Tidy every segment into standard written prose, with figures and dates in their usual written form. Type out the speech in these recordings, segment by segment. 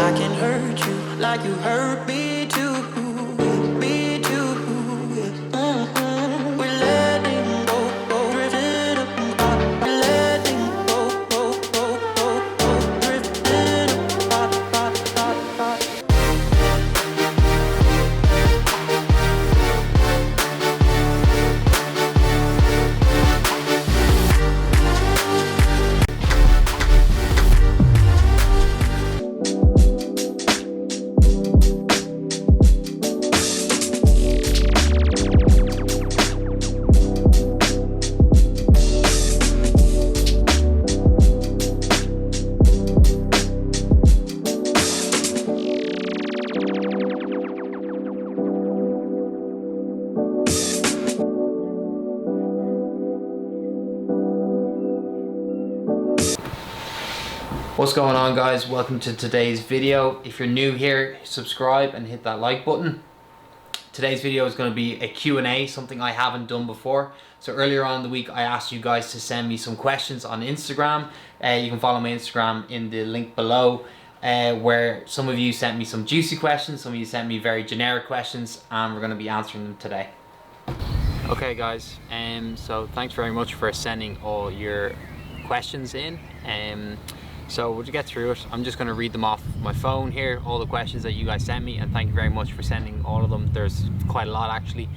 I can hurt you like you hurt me too. Me too. We're letting go, drifting apart. We're letting go, drifting apart. What's going on, guys? Welcome to today's video. If you're new here, subscribe and hit that like button. Today's video is going to be a Q&A, something I haven't done before. So earlier on in the week I asked you guys to send me some questions on Instagram. You can follow my Instagram in the link below, where some of you sent me some juicy questions, some of you sent me very generic questions, and we're going to be answering them today. Okay guys, so thanks very much for sending all your questions in. So we'll get through it. I'm just going to read them off my phone here, all the questions that you guys sent me, and thank you very much for sending all of them. There's quite a lot actually,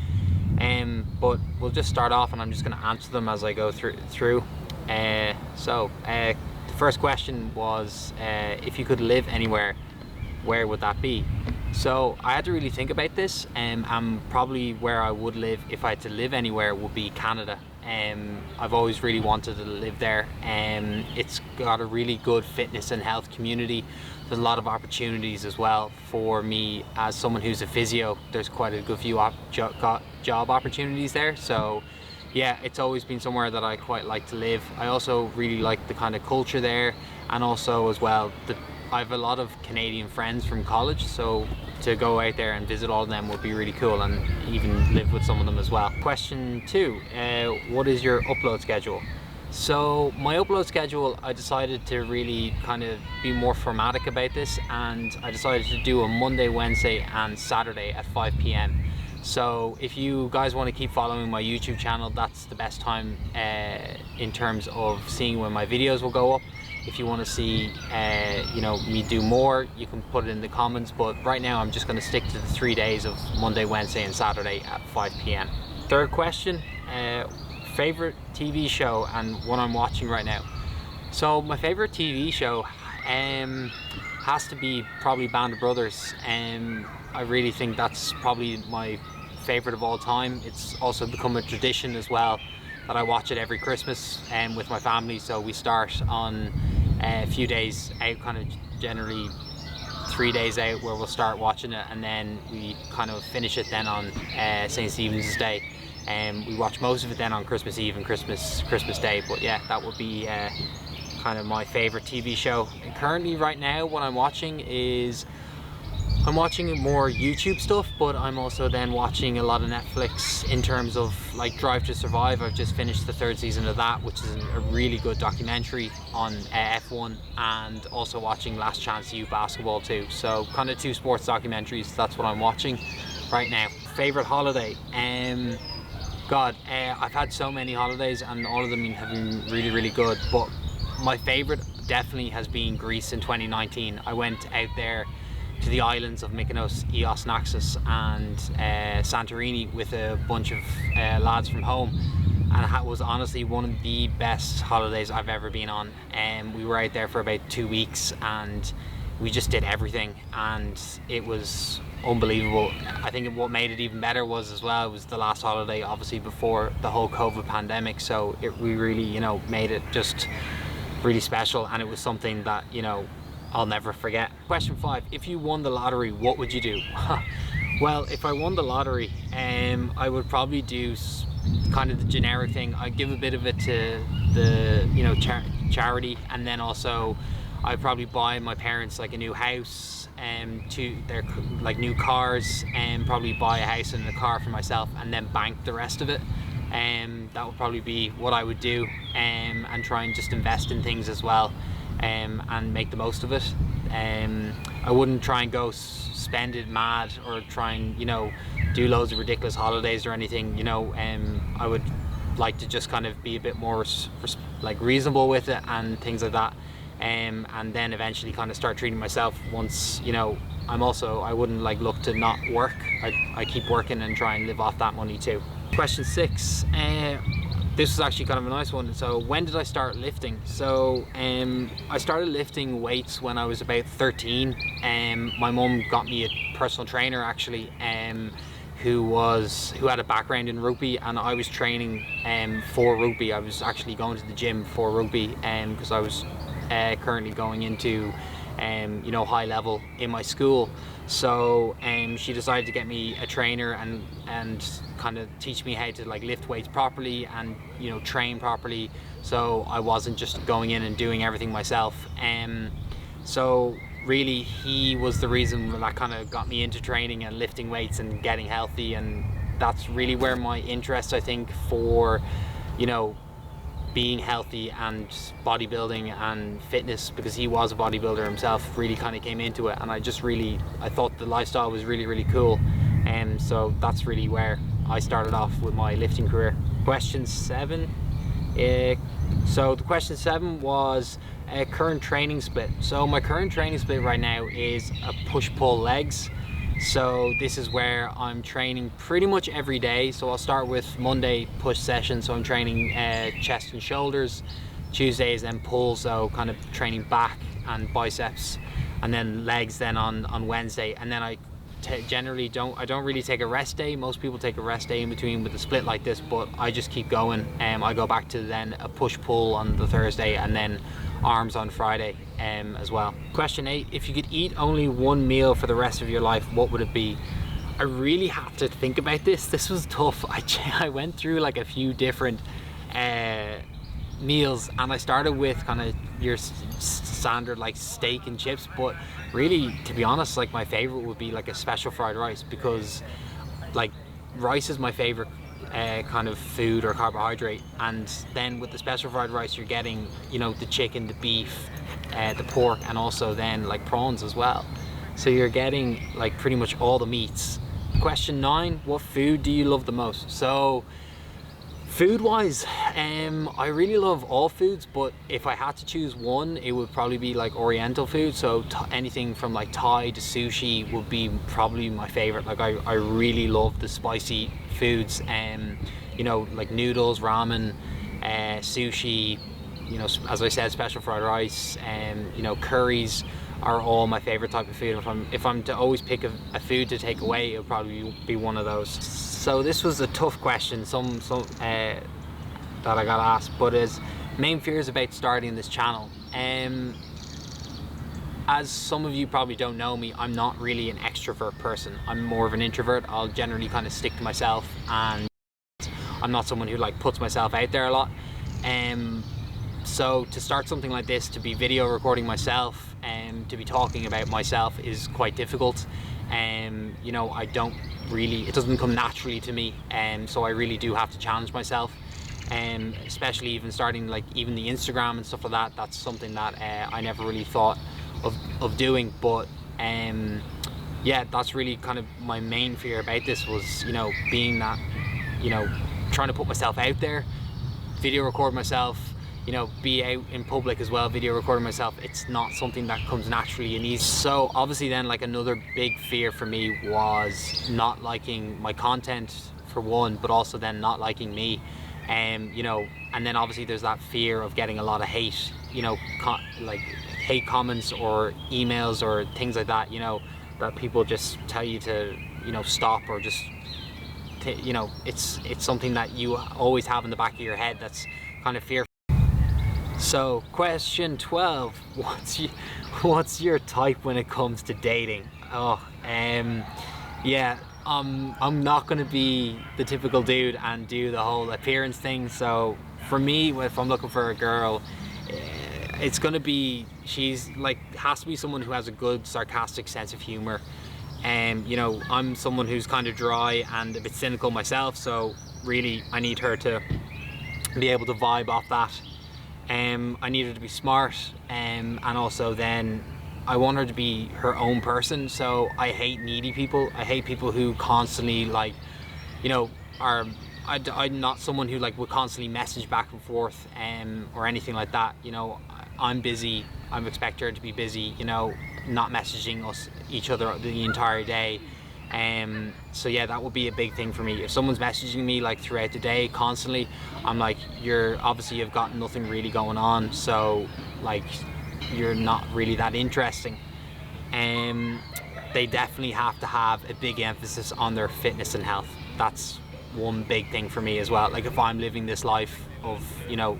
but we'll just start off and I'm just going to answer them as I go through. The first question was, if you could live anywhere, where would that be? So I had to really think about this, and probably where I would live if I had to live anywhere would be Canada. I've always really wanted to live there. It's got a really good fitness and health community. There's a lot of opportunities as well for me as someone who's a physio. There's quite a good few job opportunities there. So yeah, it's always been somewhere that I quite like to live. I also really like the kind of culture there, and also as well I have a lot of Canadian friends from college, so to go out there and visit all of them would be really cool, and even live with some of them as well. Question 2, what is your upload schedule? So my upload schedule, I decided to really kind of be more formatic about this, and I decided to do a Monday, Wednesday and Saturday at 5 p.m. So if you guys want to keep following my YouTube channel, that's the best time in terms of seeing when my videos will go up. If you want to see me do more, you can put it in the comments, but right now I'm just going to stick to the 3 days of Monday, Wednesday and Saturday at 5 p.m. Third question, favorite TV show and what I'm watching right now. So my favorite TV show has to be probably Band of Brothers. I really think that's probably my favorite of all time. It's also become a tradition as well that I watch it every Christmas with my family. So we start on a few days out, kind of generally 3 days out, where we'll start watching it, and then we kind of finish it then on St. Stephen's Day. We watch most of it then on Christmas Eve and Christmas Day. But yeah, that would be kind of my favorite TV show. And currently right now what I'm watching is I'm watching more YouTube stuff, but I'm also then watching a lot of Netflix in terms of like Drive to Survive. I've just finished the 3rd season of that, which is a really good documentary on F1, and also watching Last Chance U basketball too. So kind of 2 sports documentaries, that's what I'm watching right now. Favorite holiday? I've had so many holidays and all of them have been really, really good, but my favorite definitely has been Greece in 2019. I went out there to the islands of Mykonos, Ios, Naxos and Santorini with a bunch of lads from home, and it was honestly one of the best holidays I've ever been on. We were out there for about 2 weeks and we just did everything, and it was unbelievable. I think what made it even better was the last holiday obviously before the whole COVID pandemic, so we really made it just really special, and it was something that I'll never forget. Question 5, if you won the lottery, what would you do? Well, if I won the lottery, I would probably do kind of the generic thing. I'd give a bit of it to the charity, and then also I'd probably buy my parents like a new house, to their like new cars, and probably buy a house and a car for myself, and then bank the rest of it. That would probably be what I would do, and try and just invest in things as well, and make the most of it. I wouldn't try and go spend it mad or try and, you know, do loads of ridiculous holidays or anything, you know. I would like to just kind of be a bit more like reasonable with it and things like that, and then eventually kind of start treating myself once, you know. I wouldn't like look to not work. I keep working and try and live off that money too. Question 6. This is actually kind of a nice one. So when did I start lifting? So I started lifting weights when I was about 13. My mum got me a personal trainer actually, who had a background in rugby, and I was training for rugby. I was actually going to the gym for rugby because I was currently going into you know, high level in my school. So she decided to get me a trainer and kind of teach me how to like lift weights properly and, you know, train properly, so I wasn't just going in and doing everything myself. So really he was the reason that kind of got me into training and lifting weights and getting healthy, and that's really where my interest, I think, for, you know, being healthy and bodybuilding and fitness, because he was a bodybuilder himself, really kind of came into it, and I thought the lifestyle was really cool, and so that's really where I started off with my lifting career. Question 7. So the question 7 was a current training split. So my current training split right now is a push-pull legs. So this is where I'm training pretty much every day. So I'll start with Monday push session, so I'm training chest and shoulders. Tuesdays then pull, so kind of training back and biceps, and then legs then on Wednesday. And then I generally don't really take a rest day. Most people take a rest day in between with a split like this, but I just keep going. I go back to then a push-pull on the Thursday, and then arms on Friday as well. Question 8. If you could eat only one meal for the rest of your life, what would it be? I really have to think about this. This was tough. I went through like a few different meals, and I started with kind of your standard like steak and chips, but really, to be honest, like my favorite would be like a special fried rice, because like rice is my favorite kind of food or carbohydrate, and then with the special fried rice you're getting, you know, the chicken, the beef, the pork, and also then like prawns as well, so you're getting like pretty much all the meats. Question 9. What food do you love the most? So food wise, I really love all foods, but if I had to choose one, it would probably be like Oriental food. So anything from like Thai to sushi would be probably my favorite. Like I really love the spicy foods, you know, like noodles, ramen, sushi, you know, as I said, special fried rice, you know, curries are all my favorite type of food. If I'm to always pick a food to take away, it would probably be one of those. So this was a tough question, some that I got asked, but as main fears about starting this channel. As some of you probably don't know me, I'm not really an extrovert person. I'm more of an introvert. I'll generally kind of stick to myself, and I'm not someone who like puts myself out there a lot. So to start something like this, to be video recording myself and to be talking about myself is quite difficult. You know, it doesn't come naturally to me, so I really do have to challenge myself, especially even starting like even the Instagram and stuff like that. That's something that I never really thought of doing, but yeah, that's really kind of my main fear about this was, you know, being that, you know, trying to put myself out there, video record myself, you know, be out in public as well, video recording myself. It's not something that comes naturally and easy. So obviously then like another big fear for me was not liking my content for one, but also then not liking me. You know, and then obviously there's that fear of getting a lot of hate, you know, like hate comments or emails or things like that, you know, that people just tell you to, you know, stop, or just, you know, it's something that you always have in the back of your head that's kind of fearful. So question 12, what's your type when it comes to dating? Yeah, I'm not gonna be the typical dude and do the whole appearance thing. So for me, if I'm looking for a girl, it's gonna be, she's like, has to be someone who has a good sarcastic sense of humor. You know, I'm someone who's kind of dry and a bit cynical myself, so really I need her to be able to vibe off that. I need her to be smart, and also then I want her to be her own person. So I hate needy people. I hate people who constantly like, you know, I'm not someone who like would constantly message back and forth or anything like that. You know, I'm busy. I expect her to be busy. You know, not messaging each other the entire day. So yeah, that would be a big thing for me. If someone's messaging me like throughout the day constantly, I'm like, you've got nothing really going on, so like you're not really that interesting. They definitely have to have a big emphasis on their fitness and health. That's one big thing for me as well. Like if I'm living this life of, you know,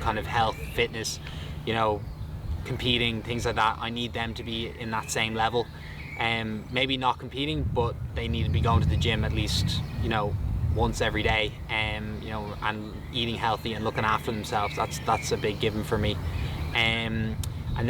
kind of health, fitness, you know, competing, things like that, I need them to be in that same level. Maybe not competing, but they need to be going to the gym at least, you know, once every day, you know, and eating healthy and looking after themselves. That's a big given for me. And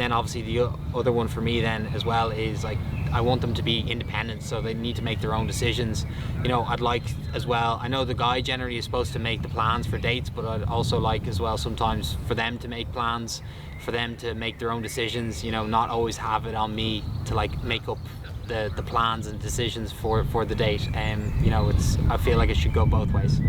then obviously the other one for me then as well is like, I want them to be independent, so they need to make their own decisions. You know, I'd like as well, I know the guy generally is supposed to make the plans for dates, but I'd also like as well sometimes for them to make plans, for them to make their own decisions, you know, not always have it on me to like make up the plans and decisions for the date. You know, I feel like it should go both ways.